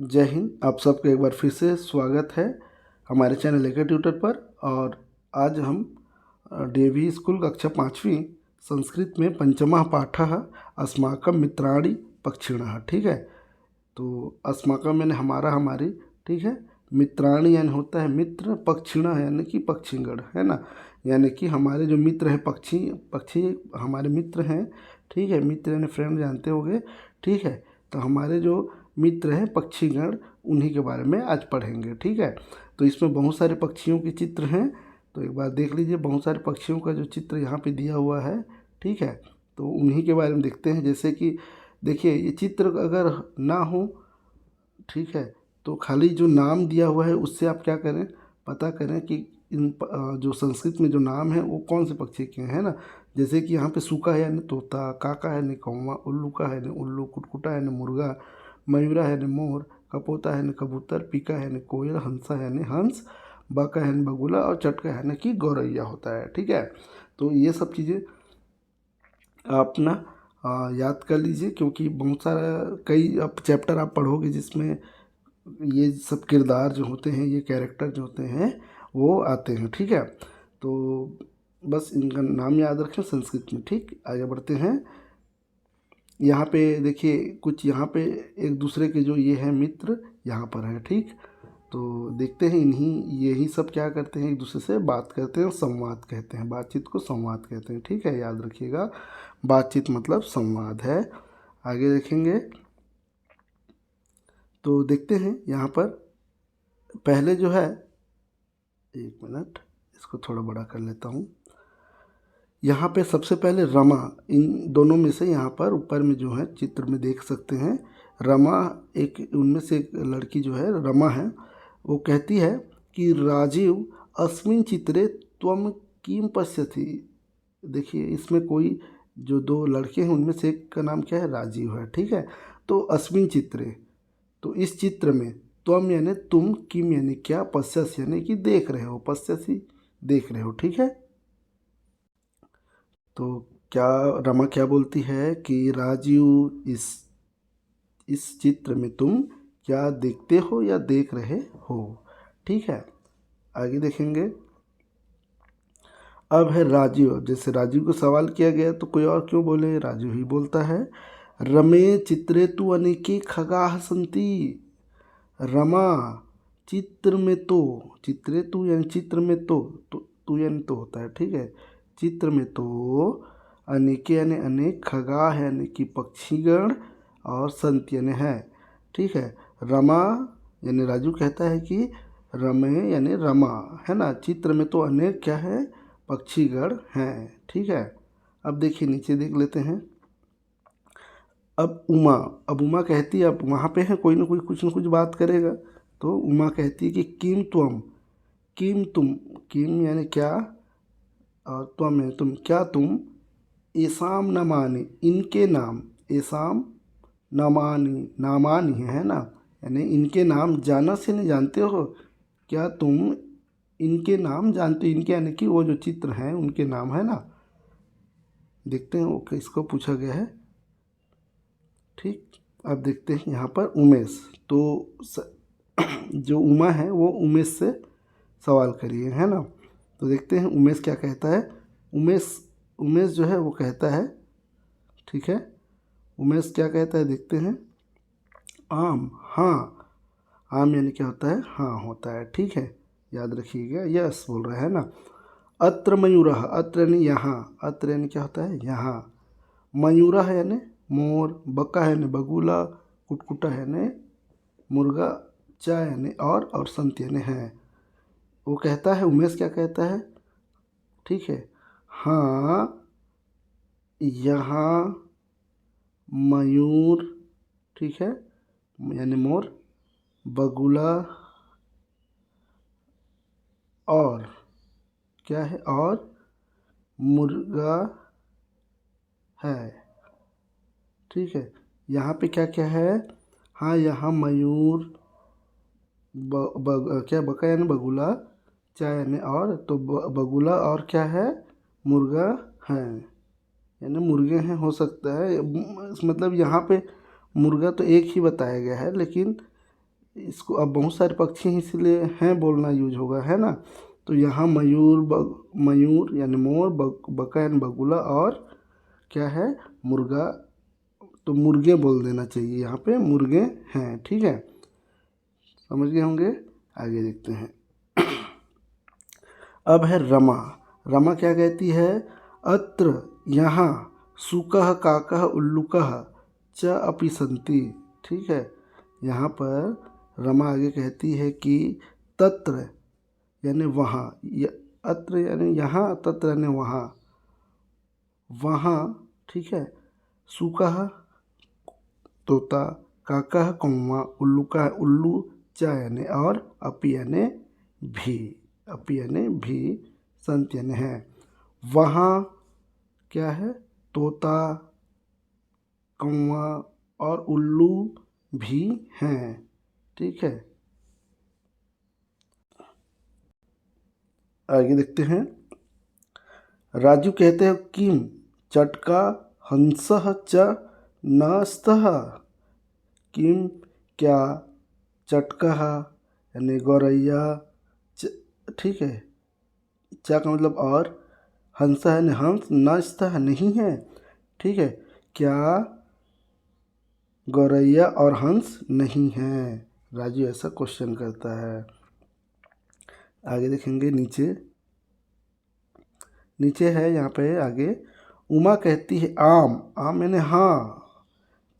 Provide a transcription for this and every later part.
जय हिंद। आप सबका एक बार फिर से स्वागत है हमारे चैनल लेकर ट्यूटर पर। और आज हम डीएवी स्कूल कक्षा 5वीं संस्कृत में पंचमः पाठः अस्माकं मित्राणि पक्षिणः। ठीक है, तो अस्माकं यानी हमारा हमारी, ठीक है। मित्राणि यानी होता है मित्र, पक्षिणः यानी कि पक्षीगण, है ना। यानी कि हमारे जो मित्र हैं, पक्षी हमारे मित्र हैं, ठीक है। मित्र यानी फ्रेंड, जानते होंगे, ठीक है। तो हमारे जो मित्र हैं पक्षीगण, उन्हीं के बारे में आज पढ़ेंगे, ठीक है। तो इसमें बहुत सारे पक्षियों के चित्र हैं, तो एक बार देख लीजिए। बहुत सारे पक्षियों का जो चित्र यहाँ पे दिया हुआ है, ठीक है। तो उन्हीं के बारे में देखते हैं। जैसे कि देखिए, ये चित्र अगर ना हो, ठीक है, तो खाली जो नाम दिया हुआ है उससे आप क्या करें, पता करें कि जो संस्कृत में जो नाम है वो कौन से पक्षी के हैं, ना। जैसे कि यहाँ पे सूका है यानी तोता, काका है यानी कौवा, उल्लू का है यानी उल्लू, कुटकुटा है यानी मुर्गा, मयूरा है यानी मोर, कपोता है यानी कबूतर, पीका है यानी कोयल, हंसा है यानी हंस, बाका है यानी बगुला और चटका है यानी कि गौरैया होता है, ठीक है। तो ये सब चीज़ें आप ना याद कर लीजिए, क्योंकि बहुत सारा कई अब चैप्टर आप पढ़ोगे जिसमें ये सब किरदार जो होते हैं, ये कैरेक्टर जो होते हैं वो आते हैं, ठीक है। तो बस इनका नाम याद रखें संस्कृत में, ठीक। आगे बढ़ते हैं। यहाँ पे देखिए कुछ, यहाँ पे एक दूसरे के जो ये हैं मित्र यहाँ पर हैं, ठीक। तो देखते हैं, यही सब क्या करते हैं, एक दूसरे से बात करते हैं, संवाद कहते हैं, बातचीत को संवाद कहते हैं, ठीक है। याद रखिएगा, बातचीत मतलब संवाद है। आगे देखेंगे तो देखते हैं यहाँ पर पहले जो है, एक मिनट इसको थोड़ा बड़ा कर लेता हूँ। यहाँ पे सबसे पहले रमा, इन दोनों में से यहाँ पर ऊपर में जो है चित्र में देख सकते हैं, रमा, एक उनमें से एक लड़की जो है रमा है, वो कहती है कि राजीव अस्मिन चित्रे त्वम किम पश्यति। देखिए इसमें कोई जो दो लड़के हैं उनमें से एक का नाम क्या है, राजीव है, ठीक है। तो अस्मिन चित्रे, तो इस चित्र में, त्वम यानी तुम, किम यानी क्या, पश्यस यानी कि देख रहे हो, पश्यसी देख रहे हो, ठीक है। तो क्या रमा क्या बोलती है कि राजीव, इस चित्र में तुम क्या देखते हो या देख रहे हो, ठीक है। आगे देखेंगे। अब है राजीव। जैसे राजीव को सवाल किया गया तो कोई और क्यों बोले, राजीव ही बोलता है। रमे चित्रे तु अनेके खगाः सन्ति। रमा चित्र में तो, चित्रे तु यानी चित्र में तो तू यानी तो होता है, ठीक है। चित्र में तो अनेके यानी अनेक, खगा यानी कि पक्षीगण, और संत यानी है, ठीक है। रमा यानी राजू कहता है कि रमे यानी रमा, है ना। चित्र में तो अनेक क्या है, पक्षीगण हैं, ठीक है। अब देखिए नीचे देख लेते हैं। अब उमा कहती है, अब वहाँ पे है कोई ना कोई कुछ ना कुछ बात करेगा। तो उमा कहती है कि किम त्वम, किम तुम, किम यानी क्या, और त्वम यानी तुम, क्या तुम, एसाम नमानि इनके नाम, एसाम नमानि नामानि है ना, यानी इनके नाम, जाना से नहीं जानते हो, क्या तुम इनके नाम जानते हो। इनके यानी कि वो जो चित्र हैं उनके नाम, है ना। देखते हैं वो किसको पूछा गया है, ठीक। अब देखते हैं यहाँ पर उमेश। तो जो उमा है वो उमेश से सवाल करिए, है ना। तो देखते हैं उमेश क्या कहता है। उमेश उमेश जो है वो कहता है, ठीक है। उमेश क्या कहता है देखते हैं। आम, हाँ, आम यानी क्या होता है, हाँ होता है, ठीक है। याद रखिएगा, यस बोल रहा है ना। अत्र मयूरः, अत्र यानी यहाँ, अत्र यानी क्या होता है, यहाँ। मयूरः यानी मोर, बका यानी बगुला, कुटकुटा यानी मुर्गा, चा यानी और संत यानी है। वो कहता है, उमेश क्या कहता है, ठीक है। हाँ, यहाँ मयूर, ठीक है, यानी मोर, बगुला, और क्या है, और मुर्गा है, ठीक है। यहाँ पे क्या क्या है, हाँ यहाँ मयूर, क्या, बका यानी बगुला, चा यानी और, तो बगुला और क्या है, मुर्गा है, यानी मुर्गे हैं, हो सकता है। मतलब यहाँ पे मुर्गा तो एक ही बताया गया है, लेकिन इसको अब बहुत सारे पक्षी हैं इसलिए हैं बोलना यूज होगा, है ना। तो यहाँ मयूर यानी मोर, बका यानी बगुला, और क्या है, मुर्गा, तो मुर्गे बोल देना चाहिए, यहाँ पे मुर्गे हैं, ठीक है, समझ गए होंगे। आगे देखते हैं। अब है रमा। रमा क्या कहती है, अत्र यहाँ, सुकह काकह उल्लुकह च अपि सन्ति, ठीक है। यहाँ पर रमा आगे कहती है कि तत्र यानी वहाँ, अत्र यानी यहाँ, तत्र यानी वहाँ, वहाँ, ठीक है, सुकह तोता, काकह कौवा, उल्लुका उल्लू, च यानी और, अपि यानी भी, अपि यानी भी, संत यानी है। वहाँ क्या है, तोता, कौवा और उल्लू भी हैं, ठीक है। आगे देखते हैं। राजू कहते हैं किम चटका हंसः च नस्तः, किम क्या, चटकह यानी गौरैया, ठीक है, चा का मतलब और, हंस है यानी हंस, नस्तः नहीं है, ठीक है, क्या गौरैया और हंस नहीं है। राजू ऐसा क्वेश्चन करता है। आगे देखेंगे नीचे, नीचे है यहाँ पे आगे, उमा कहती है आम, आम यानी हाँ,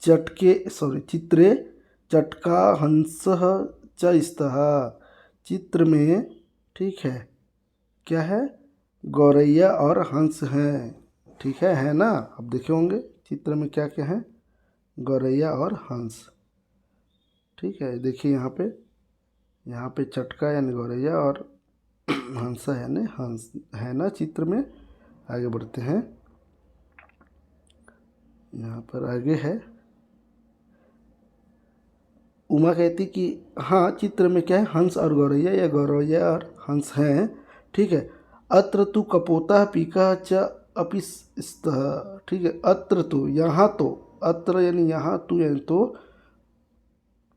चित्रे चटका हंस च स्तः, चित्र में, ठीक है, क्या है, गौरैया और हंस हैं, ठीक है ना। अब देखे होंगे चित्र में क्या क्या है, गौरैया और हंस, ठीक है। देखिए यहाँ पे चटका यानी गौरैया और हंसा यानी हंस है ना चित्र में। आगे बढ़ते हैं, यहाँ पर आगे है, उमा कहती कि हाँ चित्र में क्या है, हंस और गौरैया या गौरैया और हंस हैं, ठीक है। अत्र तु कपोता पीका च अपि स्तः, ठीक है, अत्र तो यहाँ तो, अत्र यानी यहाँ, तू यानी तो,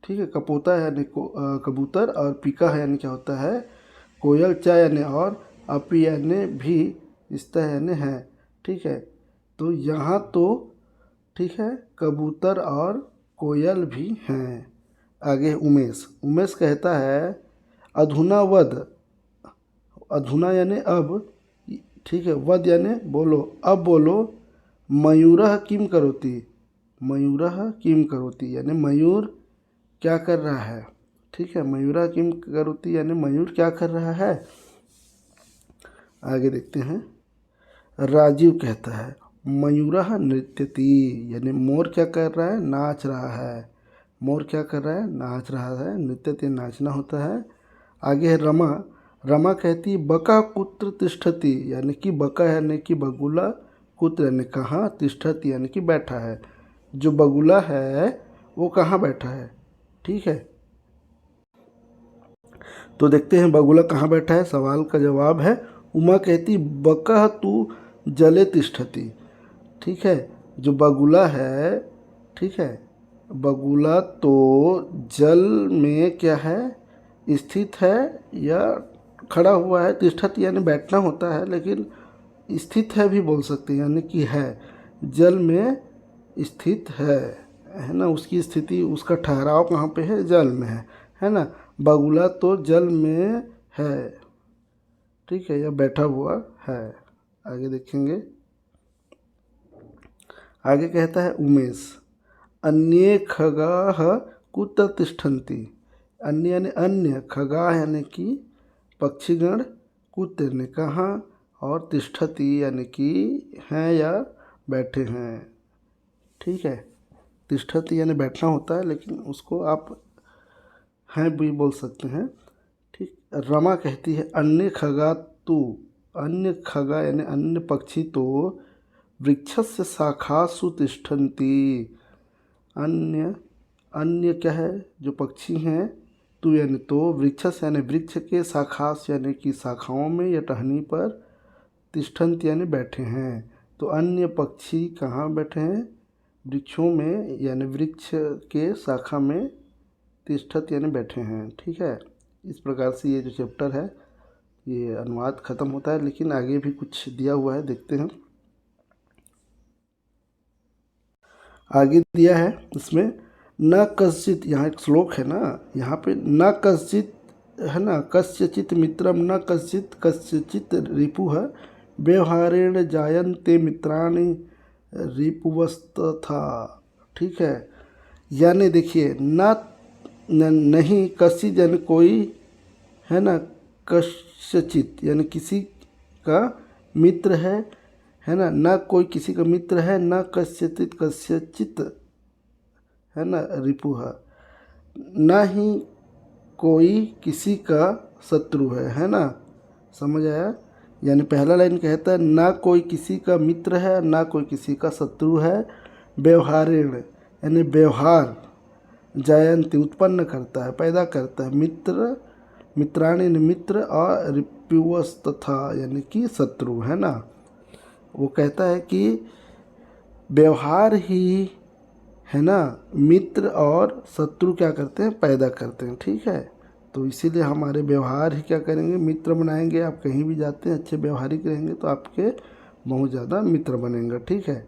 ठीक है, कपोता यानी कबूतर, और पीका है यानी क्या होता है, कोयल, च यानी और, अपि यानी भी, स्तः यानी है, ठीक है। तो यहाँ तो, ठीक है, कबूतर और कोयल भी हैं। आगे उमेश, उमेश कहता है अधुना वद, अधुना यानी अब, ठीक है, वद यानी बोलो, अब बोलो, मयूरः किम करोति, मयूरः किम करोति यानी मयूर क्या कर रहा है, ठीक है, मयूरः किम करोति यानी मयूर क्या कर रहा है। आगे देखते हैं। राजीव कहता है मयूरः नृत्यति, यानी मोर क्या कर रहा है, नाच रहा है, मोर क्या कर रहा है, नाच रहा है, नृत्यति नाचना होता है। आगे है रमा, रमा कहती बका कुत्र तिष्ठति, यानी कि बका यानी कि बगुला, कुत्र यानी कहाँ, तिष्ठति यानी कि बैठा है, जो बगुला है वो कहाँ बैठा है, ठीक है। तो देखते हैं बगुला कहाँ बैठा है, सवाल का जवाब है उमा कहती बका तू जले तिष्ठति, ठीक है, जो बगुला है, ठीक है, बगुला तो जल में क्या है, स्थित है या खड़ा हुआ है, तिष्ठत यानी बैठना होता है, लेकिन स्थित है भी बोल सकते हैं, यानी कि है, जल में स्थित है ना, उसकी स्थिति, उसका ठहराव कहाँ पे है, जल में है ना। बगुला तो जल में है, ठीक है, या बैठा हुआ है। आगे देखेंगे। आगे कहता है उमेश अन्ये खगाः कुत्र तिष्ठन्ति, अन्य यानी अन्य, खगाः यानी कि पक्षीगण, कुत्र यानी कहाँ, और तिष्ठति यानी कि हैं या बैठे हैं, ठीक है। तिष्ठति यानी बैठना होता है, लेकिन उसको आप हैं भी बोल सकते हैं, ठीक। रमा कहती है अन्य खगा तु, अन्य खगा यानी अन्य पक्षी तो वृक्षस्य शाखासु तिष्ठन्ति, अन्य, अन्य क्या है, जो पक्षी हैं, तु यानी तो, वृक्षस यानी वृक्ष के, शाखास यानी कि शाखाओं में या टहनी पर, तिष्ठन्ति यानी बैठे हैं। तो अन्य पक्षी कहाँ बैठे हैं, वृक्षों में, यानी वृक्ष के शाखा में तिष्ठत यानी बैठे हैं। ठीक है, इस प्रकार से ये जो चैप्टर है ये अनुवाद ख़त्म होता है, लेकिन आगे भी कुछ दिया हुआ है, देखते हैं। आगे दिया है इसमें, न कश्चित, यहाँ एक श्लोक है ना, यहाँ पे न कश्चित है ना, कस्यचित मित्रम न कश्चित कस्यचित रिपुः व्यवहारेण जायन्ते मित्राणि रिपुवस्तथा। ठीक है, यानी देखिए नहीं कश्चित यानी कोई है ना, कस्यचित यानी किसी का मित्र है ना, न कोई किसी का मित्र है, न कस्यचित है ना रिपुः, न ही कोई किसी का शत्रु है ना। समझ आया? यानी पहला लाइन कहता है ना कोई किसी का मित्र है, ना कोई किसी का शत्रु है, व्यवहारेण यानी व्यवहार, जायन्ति उत्पन्न करता है, पैदा करता है, मित्राणि मित्र, और रिपुवस्तथा यानी कि शत्रु है ना। वो कहता है कि व्यवहार ही है ना मित्र और शत्रु क्या करते हैं, पैदा करते हैं। ठीक है, तो इसीलिए हमारे व्यवहार ही क्या करेंगे, मित्र बनाएंगे। आप कहीं भी जाते हैं अच्छे व्यवहारिक रहेंगे तो आपके बहुत ज़्यादा मित्र बनेंगे। ठीक है,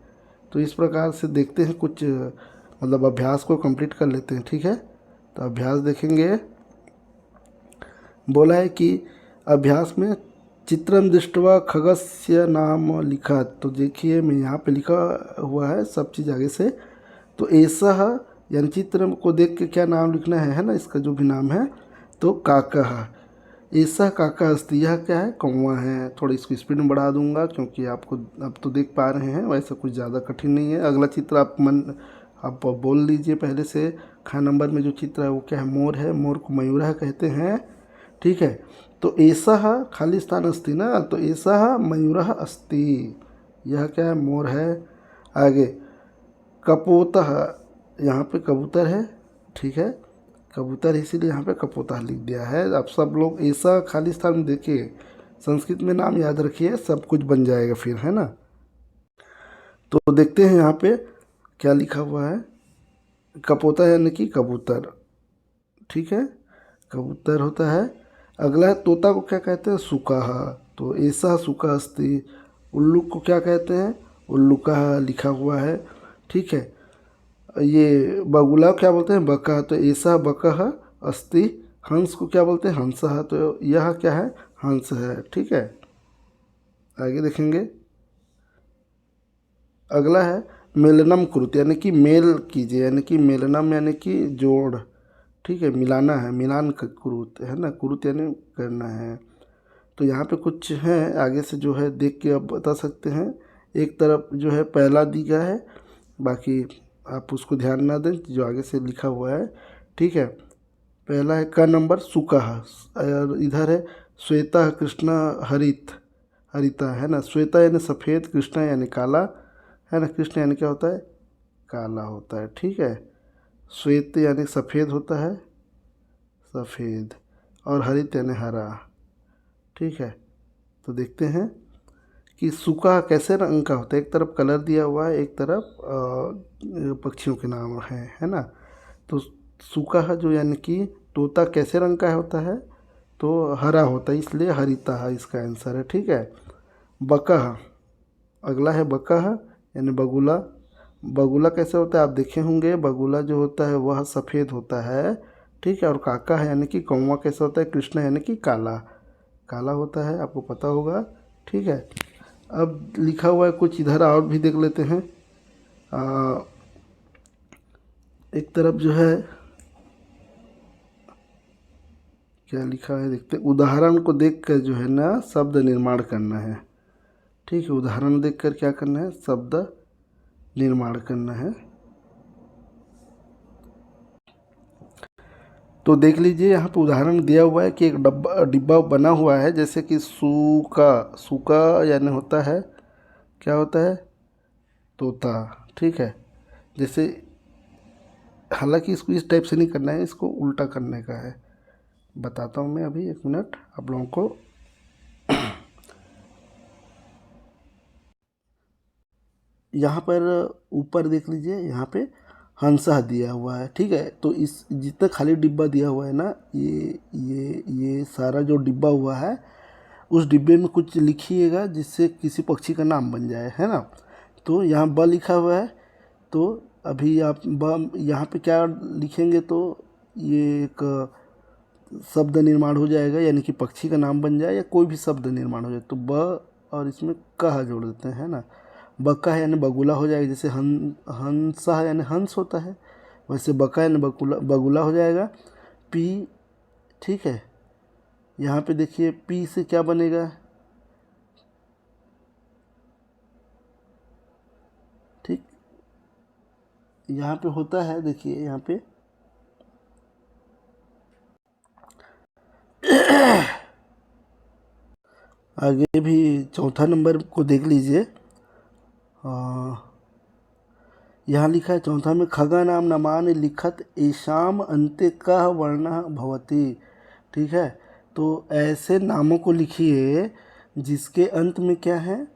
तो इस प्रकार से देखते हैं कुछ मतलब अभ्यास को कंप्लीट कर लेते हैं। ठीक है, तो अभ्यास देखेंगे। बोला है कि अभ्यास में चित्रम दृष्ट्वा खगस्य नाम लिखा, तो देखिए मैं यहाँ पे लिखा हुआ है सब चीज़ आगे से। तो ऐसा यानी चित्र को देख के क्या नाम लिखना है ना, इसका जो भी नाम है, तो काका, ऐसा काका अस्ति, यह क्या है, कौवा है। थोड़ा इसको स्पीड में बढ़ा दूंगा क्योंकि आपको अब तो देख पा रहे हैं, वैसा कुछ ज़्यादा कठिन नहीं है। अगला चित्र आप बोल लीजिए पहले से। ख नंबर में जो चित्र है वो क्या है, मोर है। मोर को मयूरः कहते हैं। ठीक है, तो ऐसा खाली स्थान अस्ति ना, तो ऐसा मयूरः अस्ति, यह क्या है, मोर है। आगे कपोतः, यहाँ पे कबूतर है। ठीक है, कबूतर इसीलिए यहाँ पे कपोतः लिख दिया है। अब सब लोग ऐसा खाली स्थान में देखिए, संस्कृत में नाम याद रखिए, सब कुछ बन जाएगा फिर, है ना। तो देखते हैं यहाँ पे क्या लिखा हुआ है, कपोतः यानी कि कबूतर। ठीक है, कबूतर होता है। अगला है तोता को क्या कहते हैं, सुकाः, तो ऐसा सुका अस्ति। उल्लू को क्या कहते हैं, उल्लुकाः लिखा हुआ है। ठीक है, ये बगुला क्या बोलते हैं, बका, तो ऐसा बकः अस्ति। हंस को क्या बोलते हैं, हंसः, तो यह क्या है, हंस है। ठीक है, आगे देखेंगे। अगला है मेलनम कुरुत, यानी कि मेल कीजिए, यानी कि मेलनम यानी कि जोड़। ठीक है, मिलाना है, मिलान कुरुत है ना, कुरुत यानी करना है। तो यहाँ पे कुछ है आगे से जो है देख के आप बता सकते हैं। एक तरफ जो है पहला दिया है, बाकी आप उसको ध्यान ना दें जो आगे से लिखा हुआ है। ठीक है, पहला है क नंबर सुकाः, और इधर है श्वेता कृष्ण हरिता है ना। श्वेता यानी सफ़ेद, कृष्ण यानी काला है ना। कृष्ण यानी क्या होता है, काला होता है। ठीक है, श्वेत यानी सफ़ेद होता है, सफ़ेद, और हरित यानी हरा। ठीक है, तो देखते हैं कि सूखा कैसे रंग का होता है। एक तरफ कलर दिया हुआ है, एक तरफ पक्षियों के नाम है ना। तो सूखा है जो यानी कि तोता कैसे रंग का होता है, तो हरा होता है, इसलिए हरिता है इसका आंसर है। ठीक है, बकः, अगला है बकः यानी बगुला। बगुला कैसे होता है आप देखे होंगे, बगुला जो होता है वह सफ़ेद होता है। ठीक है, और काका है यानी कि कौवा कैसे होता है, कृष्ण यानी कि काला, काला होता है, आपको पता होगा। ठीक है, अब लिखा हुआ है कुछ इधर और भी देख लेते हैं। एक तरफ जो है क्या लिखा है देखते हैं। उदाहरण को देखकर जो है ना शब्द निर्माण करना है। ठीक है, उदाहरण देखकर क्या करना है, शब्द निर्माण करना है। तो देख लीजिए यहाँ पे उदाहरण दिया हुआ है कि एक डिब्बा बना हुआ है, जैसे कि सूखा, सूखा यानी होता है क्या होता है, तोता। ठीक है, जैसे हालांकि इसको इस टाइप से नहीं करना है, इसको उल्टा करने का है। बताता हूँ मैं अभी, एक मिनट आप लोगों को। यहाँ पर ऊपर देख लीजिए, यहाँ पे हंसा दिया हुआ है। ठीक है, तो इस जितना खाली डिब्बा दिया हुआ है ना, ये सारा जो डिब्बा हुआ है, उस डिब्बे में कुछ लिखिएगा जिससे किसी पक्षी का नाम बन जाए, है ना। तो यहाँ ब लिखा हुआ है, तो अभी आप ब यहाँ पे क्या लिखेंगे तो ये एक शब्द निर्माण हो जाएगा, यानी कि पक्षी का नाम बन जाए या कोई भी शब्द निर्माण हो जाए। तो ब और इसमें कह जोड़ देते हैं ना। बक्का है यानी बगुला हो जाएगा, जैसे हंसा है यानी हंस होता है, वैसे बक्का यानी बगुला हो जाएगा। पी, ठीक है, यहाँ पे देखिए पी से क्या बनेगा, ठीक, यहाँ पे होता है, देखिए यहाँ पे आगे भी चौथा नंबर को देख लीजिए। यहाँ लिखा है चौथा में, खगा नाम नमान लिखत ऐशाम अंत्य कह वर्ण भवती। ठीक है, तो ऐसे नामों को लिखिए जिसके अंत में क्या है,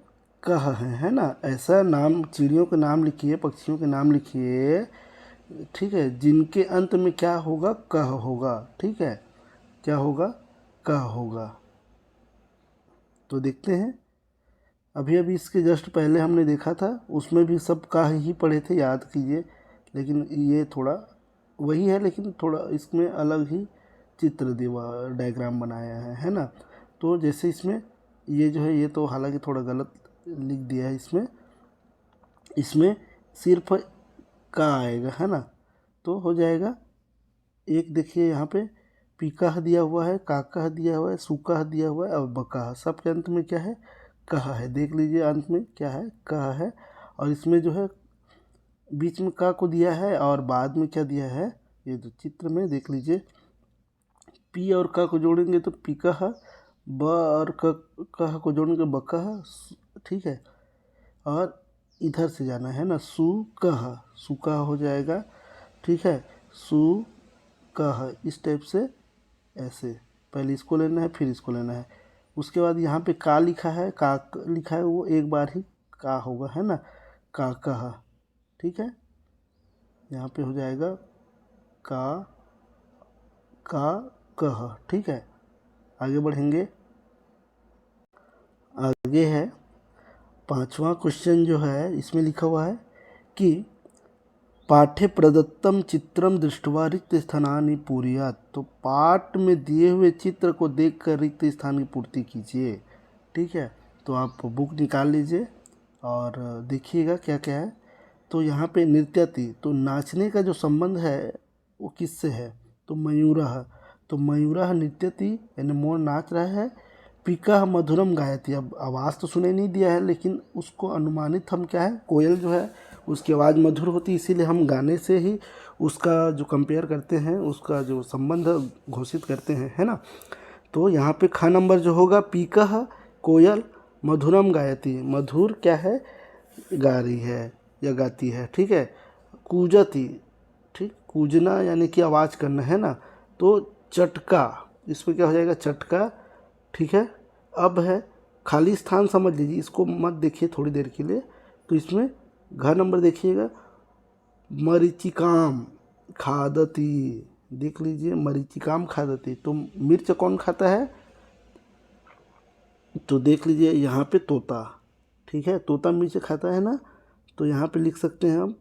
कह है ना। ऐसा नाम, चिड़ियों के नाम लिखिए, पक्षियों के नाम लिखिए, ठीक है, जिनके अंत में क्या होगा, कह होगा। ठीक है, क्या होगा, कह होगा। तो देखते हैं, अभी अभी इसके जस्ट पहले हमने देखा था, उसमें भी सब का ही पढ़े थे, याद कीजिए। लेकिन ये थोड़ा वही है, लेकिन थोड़ा इसमें अलग ही चित्र दिवा डायग्राम बनाया है ना। तो जैसे इसमें ये जो है, ये तो हालांकि थोड़ा गलत लिख दिया है इसमें, इसमें सिर्फ का आएगा, है ना। तो हो जाएगा एक, देखिए यहाँ पे पीकाह दिया हुआ है, काकाह दिया हुआ है, सुकाह दिया हुआ है और बकाह, सबके अंत में क्या है, कहा है। देख लीजिए अंत में क्या है, कहा है। और इसमें जो है बीच में का को दिया है और बाद में क्या दिया है, ये जो चित्र में देख लीजिए, पी और का को जोड़ेंगे तो पीकाह, ब और कह को जोड़ेंगे बकाह। ठीक है, और इधर से जाना है ना, सुकह, सुकह हो जाएगा। ठीक है, सुकह, इस टाइप से, ऐसे पहले इसको लेना है फिर इसको लेना है। उसके बाद यहाँ पे का लिखा है, का लिखा है, वो एक बार ही का होगा, है ना, का कहा। ठीक है, यहाँ पे हो जाएगा का कह। ठीक है, आगे बढ़ेंगे। आगे है पांचवा क्वेश्चन जो है, इसमें लिखा हुआ है कि पाठ्य प्रदत्तम चित्रम दृष्टवा रिक्त स्थानानि पूर्यात्। तो पाठ में दिए हुए चित्र को देखकर रिक्त स्थान की पूर्ति कीजिए। ठीक है, तो आप बुक निकाल लीजिए और देखिएगा क्या क्या है। तो यहाँ पे नृत्यति, तो नाचने का जो संबंध है वो किससे है, तो मयूरः, तो मयूरः नृत्यति यानी मोर नाच रहा है। पिका मधुरम गायती, अब आवाज़ तो सुने नहीं दिया है, लेकिन उसको अनुमानित हम क्या है, कोयल जो है उसकी आवाज़ मधुर होती है, इसीलिए हम गाने से ही उसका जो कंपेयर करते हैं, उसका जो संबंध घोषित करते हैं, है ना। तो यहाँ पे ख नंबर जो होगा, पीकः कोयल, मधुरम गायती, मधुर क्या है, गा रही है या गाती है। ठीक है, कूजती, ठीक, कूजना यानी कि आवाज़ करना, है ना। तो चटका, इस पर क्या हो जाएगा, चटका। ठीक है, अब है खाली स्थान, समझ लीजिए, इसको मत देखिए थोड़ी देर के लिए। तो इसमें घर नंबर देखिएगा, मरीचिकाम खादती, देख लीजिए, मरीचिकाम खादती, तो मिर्च कौन खाता है, तो देख लीजिए यहाँ पे तोता। ठीक है, तोता मिर्च खाता है ना, तो यहाँ पे लिख सकते हैं हम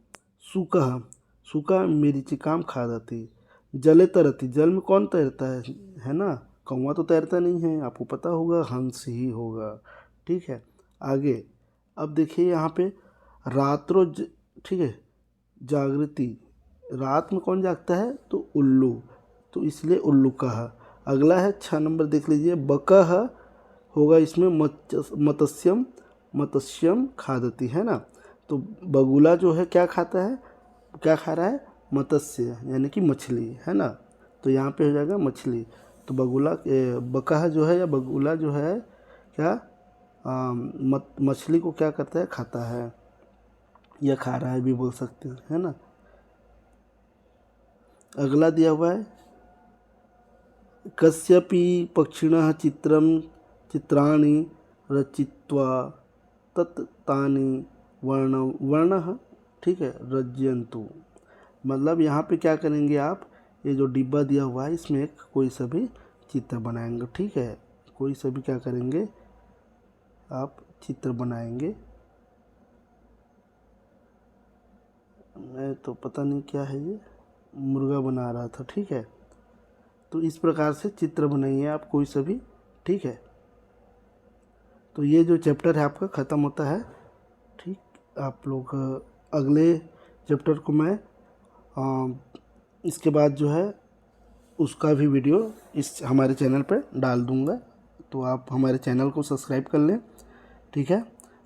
सूका, सूका मरीचिकाम खादती। जले तरती, जल में कौन तैरता है ना, कौवा तो तैरता नहीं है, आपको पता होगा, हंस ही होगा। ठीक है, आगे अब देखिए यहाँ पे रात्रो ठीक है, जागृति, रात में कौन जागता है, तो उल्लू, तो इसलिए उल्लू कहा। अगला है 6 नंबर, देख लीजिए, बकह होगा इसमें मत्स्यम, मत्स्यम खादती, है ना। तो बगुला जो है क्या खाता है, क्या खा रहा है, मत्स्य यानी कि मछली, है ना। तो यहाँ पे हो जाएगा मछली। तो बगुला, बकाह जो है या बगुला जो है क्या, मछली को क्या करता है, खाता है या खा रहा है भी बोल सकते हैं, है ना। अगला दिया हुआ है, कस्यपि पक्षिणः चित्राणि रचित्वा तत् तानि वर्णः, ठीक है, रज्यन्तु। मतलब यहाँ पे क्या करेंगे आप, ये जो डिब्बा दिया हुआ है इसमें एक कोई सा भी चित्र बनाएंगे, ठीक है। कोई सा भी क्या करेंगे आप चित्र बनाएंगे। मैं तो पता नहीं क्या है, ये मुर्गा बना रहा था, ठीक है। तो इस प्रकार से चित्र बनाइए आप कोई सा भी, ठीक है। तो ये जो चैप्टर है आपका ख़त्म होता है, ठीक। आप लोग अगले चैप्टर को मैं इसके बाद जो है उसका भी वीडियो इस हमारे चैनल पर डाल दूँगा, तो आप हमारे चैनल को सब्सक्राइब कर लें, ठीक है।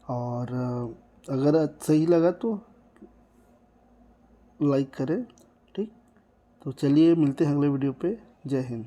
और अगर सही लगा तो लाइक करें, ठीक। तो चलिए मिलते हैं अगले वीडियो पे। जय हिंद।